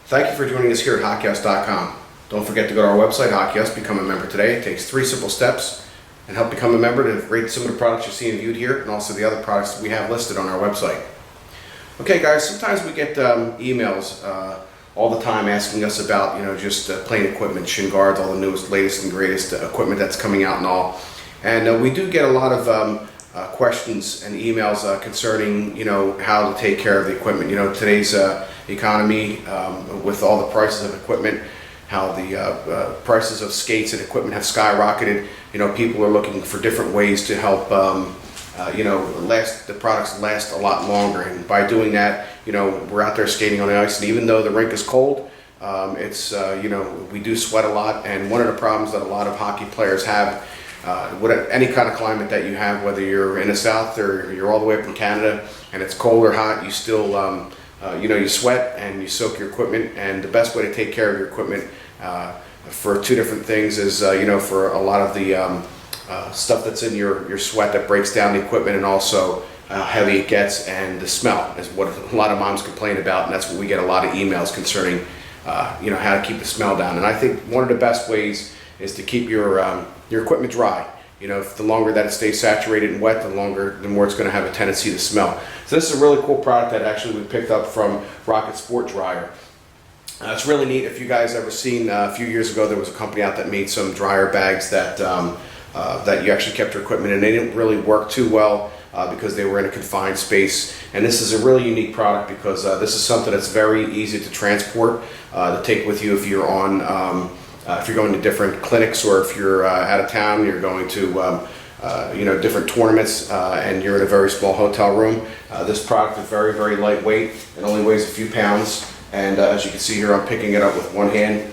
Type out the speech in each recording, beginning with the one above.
Thank you for joining us here at HockeyHouse.com. Don't forget to go to our website, Hockey House, become a member today. It takes 3 simple steps and help become a member to rate some of the products you're seeing viewed here and also the other products that we have listed on our website. Okay guys, sometimes we get emails all the time asking us about, just playing equipment, shin guards, all the newest, latest and greatest equipment that's coming out and all. And we do get a lot of questions and emails concerning, how to take care of the equipment. Today's economy, with all the prices of equipment, how the prices of skates and equipment have skyrocketed. People are looking for different ways to help, the products last a lot longer. And by doing that, we're out there skating on the ice, and even though the rink is cold, we do sweat a lot. And one of the problems that a lot of hockey players have, any kind of climate that you have, whether you're in the South or you're all the way up in Canada and it's cold or hot, you still, you sweat and you soak your equipment. And the best way to take care of your equipment for 2 different things is, for a lot of the stuff that's in your sweat that breaks down the equipment, and also how heavy it gets, and the smell is what a lot of moms complain about, and that's what we get a lot of emails concerning, how to keep the smell down. And I think one of the best ways is to keep your equipment dry. If the longer that it stays saturated and wet, the more it's going to have a tendency to smell. So this is a really cool product that actually we picked up from Rocket Sport Dryer. It's really neat. If you guys ever seen, a few years ago there was a company out that made some dryer bags that that you actually kept your equipment in. They didn't really work too well because they were in a confined space. And this is a really unique product because this is something that's very easy to transport, to take with you if you're on if you're going to different clinics, or if you're out of town, you're going to different tournaments, and you're in a very small hotel room. This product is very, very lightweight. It only weighs a few pounds, and as you can see here, I'm picking it up with one hand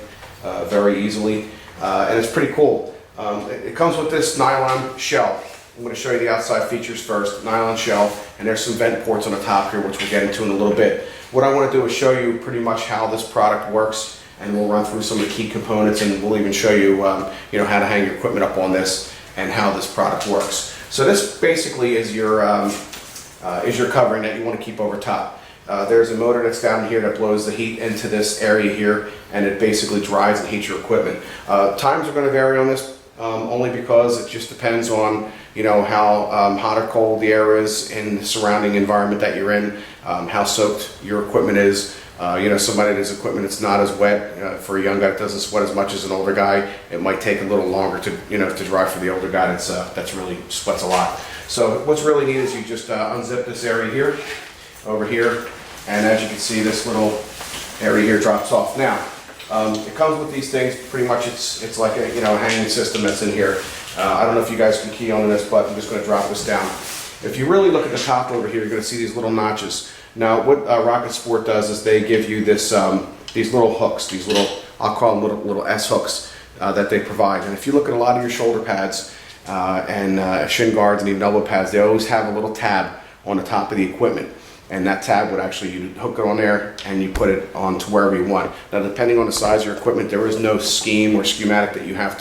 very easily, and it's pretty cool. It comes with this nylon shell. I'm going to show you the outside features first. Nylon shell, and there's some vent ports on the top here, which we'll get into in a little bit. What I want to do is show you pretty much how this product works, and we'll run through some of the key components, and we'll even show you, how to hang your equipment up on this and how this product works. So this basically is your covering that you want to keep over top. There's a motor that's down here that blows the heat into this area here, and it basically dries and heats your equipment. Times are going to vary on this, only because it just depends on how hot or cold the air is in the surrounding environment that you're in, how soaked your equipment is. Somebody that's equipment that's not as wet, for a young guy that doesn't sweat as much as an older guy, it might take a little longer to dry for the older guy that's really sweats a lot. So what's really neat is you just unzip this area here, over here, and as you can see, this little area here drops off. Now, it comes with these things. Pretty much, it's like a hanging system that's in here. I don't know if you guys can key on this, but I'm just going to drop this down. If you really look at the top over here, you're going to see these little notches. Now, what Rocket Sport does is they give you this, these little hooks, these little, I'll call them little S hooks that they provide. And if you look at a lot of your shoulder pads and shin guards and even elbow pads, they always have a little tab on the top of the equipment. And that tab would actually, you hook it on there and you put it on to wherever you want. Now, depending on the size of your equipment, there is no scheme or schematic that you have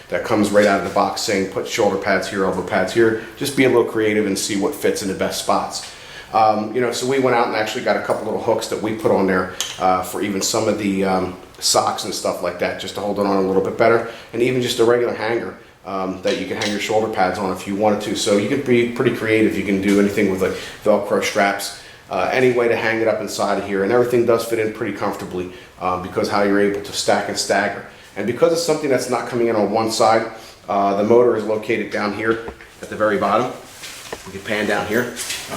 that comes right out of the box saying put shoulder pads here, elbow pads here. Just be a little creative and see what fits in the best spots. So we went out and actually got a couple little hooks that we put on there for even some of the socks and stuff like that, just to hold it on a little bit better, and even just a regular hanger that you can hang your shoulder pads on if you wanted to. So you can be pretty creative. You can do anything with like Velcro straps, any way to hang it up inside of here, and everything does fit in pretty comfortably because how you're able to stack and stagger. And because it's something that's not coming in on one side, the motor is located down here at the very bottom. We can pan down here.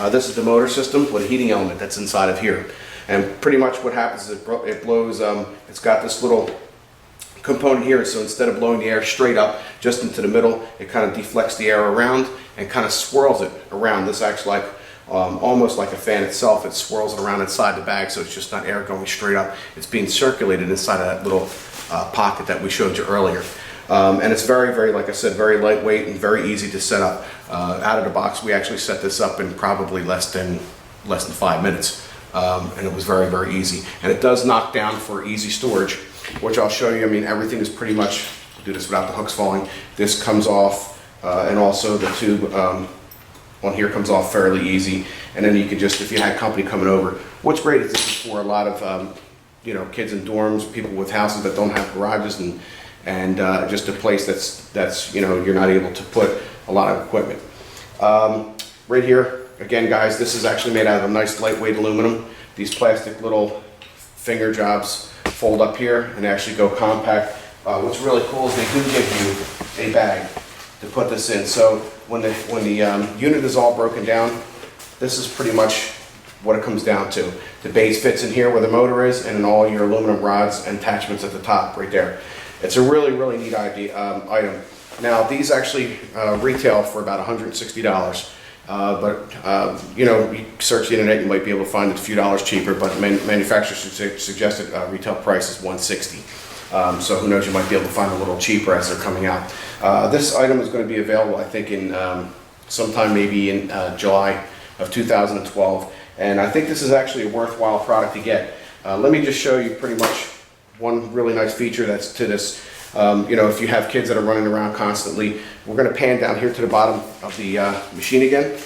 This is the motor system with a heating element that's inside of here. And pretty much what happens is it blows, it's got this little component here, so instead of blowing the air straight up just into the middle, it kind of deflects the air around and kind of swirls it around. This acts like almost like a fan itself. It swirls it around inside the bag, so it's just not air going straight up. It's being circulated inside of that little pocket that we showed you earlier. And it's very, very, like I said, very lightweight and very easy to set up. Out of the box, we actually set this up in probably less than 5 minutes, and it was very, very easy. And it does knock down for easy storage, which I'll show you. I mean, everything is pretty much, do this without the hooks falling. This comes off, and also the tube on here comes off fairly easy. And then you can just, if you had company coming over, what's great is this is for a lot of kids in dorms, people with houses that don't have garages, and just a place that's you're not able to put a lot of equipment. Right here, again, guys, this is actually made out of a nice lightweight aluminum. These plastic little finger jobs fold up here and actually go compact. What's really cool is they do give you a bag to put this in. So when the unit is all broken down, this is pretty much what it comes down to. The base fits in here where the motor is, and then all your aluminum rods and attachments at the top right there. It's a really, really neat item. Now, these actually retail for about $160. But you search the internet, you might be able to find it a few dollars cheaper, but manufacturers suggested retail price is $160. So who knows, you might be able to find a little cheaper as they're coming out. This item is going to be available, I think, in sometime maybe in July of 2012. And I think this is actually a worthwhile product to get. Let me just show you pretty much one really nice feature that's to this. If you have kids that are running around constantly, we're going to pan down here to the bottom of the machine again.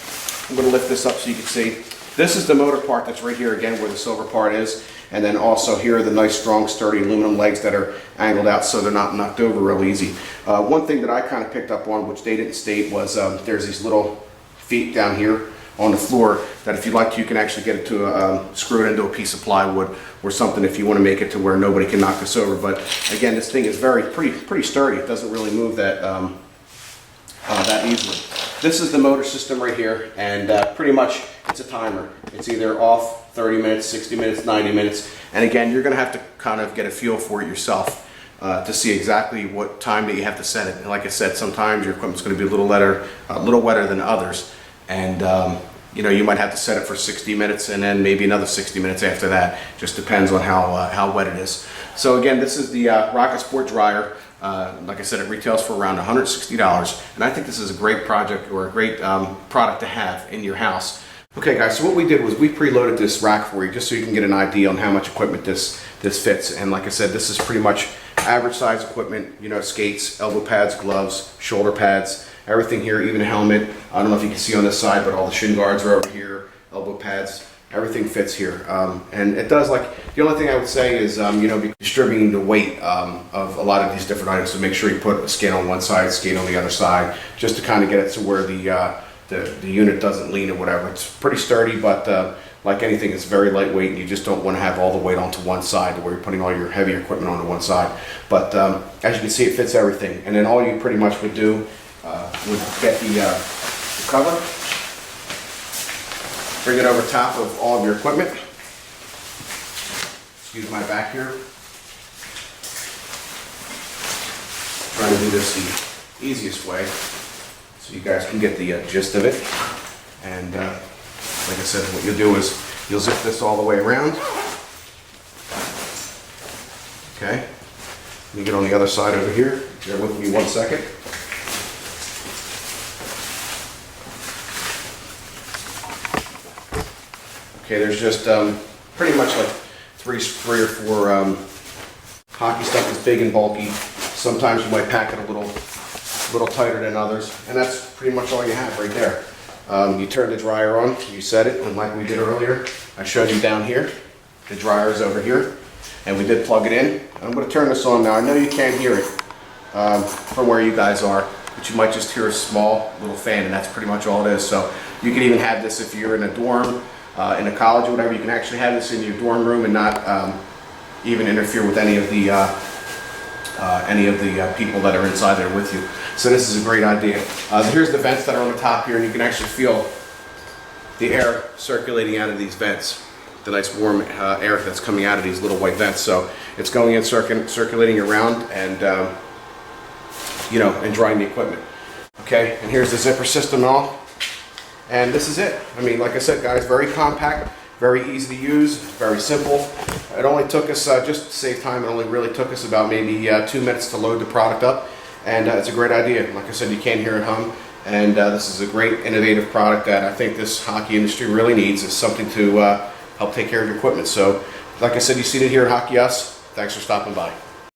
I'm going to lift this up so you can see. This is the motor part that's right here again where the silver part is. And then also here are the nice, strong, sturdy aluminum legs that are angled out so they're not knocked over real easy. One thing that I kind of picked up on, which they didn't state, was there's these little feet down here on the floor that if you'd like to, you can actually get it to screw it into a piece of plywood or something if you want to make it to where nobody can knock this over. But again, this thing is pretty sturdy. It doesn't really move that that easily. This is the motor system right here, and pretty much it's a timer. It's either off 30 minutes, 60 minutes, 90 minutes, and again, you're going to have to kind of get a feel for it yourself to see exactly what time that you have to set it. And like I said, sometimes your equipment's going to be a little wetter than others, and you might have to set it for 60 minutes and then maybe another 60 minutes after that. Just depends on how wet it is. So again, this is the Rocket Sport dryer. Like I said, it retails for around $160, and I think this is a great project or a great product to have in your house. Okay guys, so what we did was we preloaded this rack for you just so you can get an idea on how much equipment this fits. And like I said, this is pretty much average size equipment, skates, elbow pads, gloves, shoulder pads, everything here, even a helmet. I don't know if you can see on this side, but all the shin guards are over here, elbow pads, everything fits here. And it does, the only thing I would say is, be distributing the weight of a lot of these different items. So make sure you put a skate on one side, skate on the other side, just to kind of get it to where the unit doesn't lean or whatever. It's pretty sturdy, but like anything, it's very lightweight, and you just don't want to have all the weight onto one side where you're putting all your heavier equipment onto one side. But as you can see, it fits everything. And then all you pretty much would do would get the cover, bring it over top of all of your equipment. Excuse my back here. Trying to do this the easiest way so you guys can get the gist of it. And like I said, what you'll do is you'll zip this all the way around. Okay. Let me get on the other side over here. Bear with me 1 second. Okay, there's just pretty much like three or four hockey stuff that's big and bulky. Sometimes you might pack it a little tighter than others, and that's pretty much all you have right there. You turn the dryer on, you set it, and like we did earlier, I showed you down here. The dryer is over here, and we did plug it in. I'm going to turn this on now. I know you can't hear it from where you guys are, but you might just hear a small little fan, and that's pretty much all it is. So you can even have this if you're in a dorm, in a college or whatever. You can actually have this in your dorm room and not even interfere with any of the people that are inside there with you. So this is a great idea. Here's the vents that are on the top here, and you can actually feel the air circulating out of these vents. The nice warm air that's coming out of these little white vents. So it's going in, circulating around, and and drying the equipment. Okay, and here's the zipper system and all. And this is it. I mean, like I said, guys, very compact, very easy to use, very simple. It only took us, just to save time, it only really took us about maybe 2 minutes to load the product up. And it's a great idea. Like I said, you can't hear it hum. And this is a great, innovative product that I think this hockey industry really needs. It's something to help take care of your equipment. So, like I said, you've seen it here at Hockey Us. Thanks for stopping by.